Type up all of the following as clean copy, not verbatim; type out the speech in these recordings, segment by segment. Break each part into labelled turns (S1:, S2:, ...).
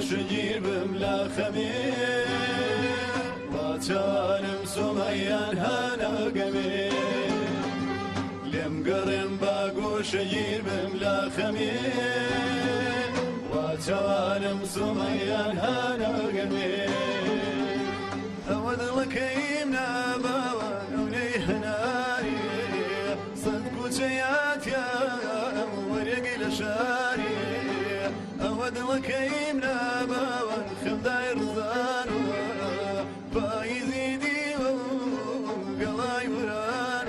S1: شگیر بم لا خمیر واتانم سوميان هانا قمیر لم قرن باقو شگیر بم لا خمیر واتانم سوميان هانا قمیر أود لكيم ناباوان ونيه ناري صدق وشيات يا ورق لشاري أود لكيم ناباوان خمداي رزان بايزيدي وقلاي وران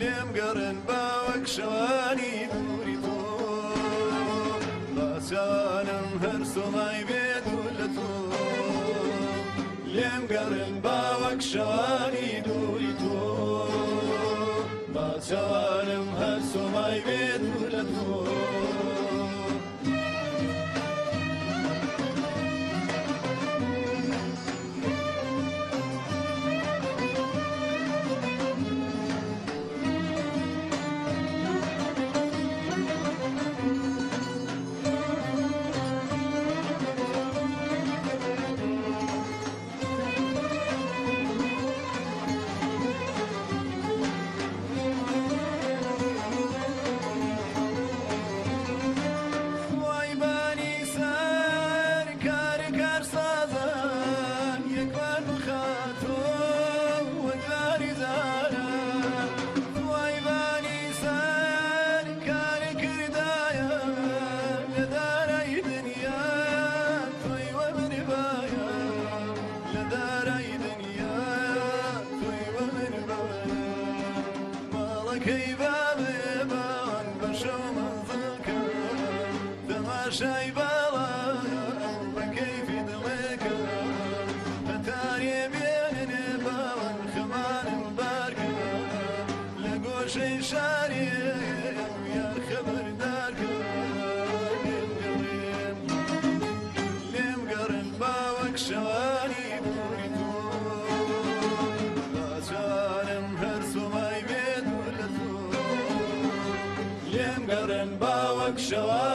S1: لم قرن باوك شواني دوري طول باسانم هرسو ماي لم قرن باوك شواني دوري تو باسوانم هرسو ماي بدولتو شاي بالا وكيف يدلك فتاري بين بالا خمان مبارك لقو شي شاري يا خبر دارك لم قرن باوك شواني بوريتو باسانم هرسو ماي بيدولتو لم قرن باوك شواني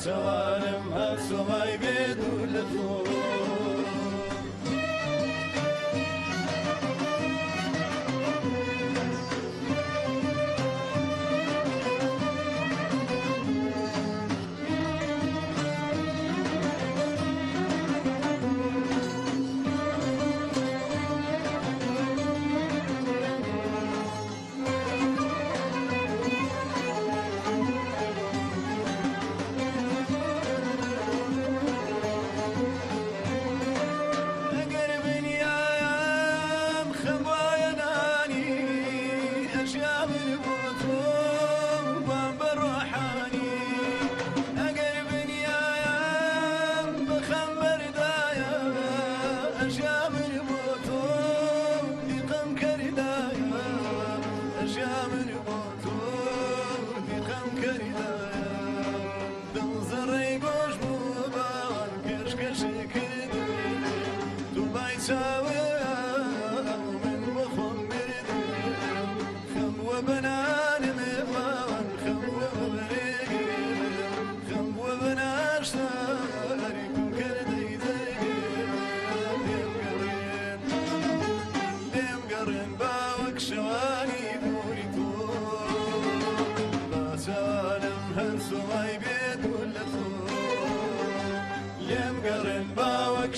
S1: توانم هر سومای بدون تو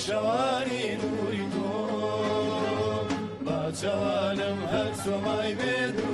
S1: شوانی نوری تو با توانم هر سومای بدون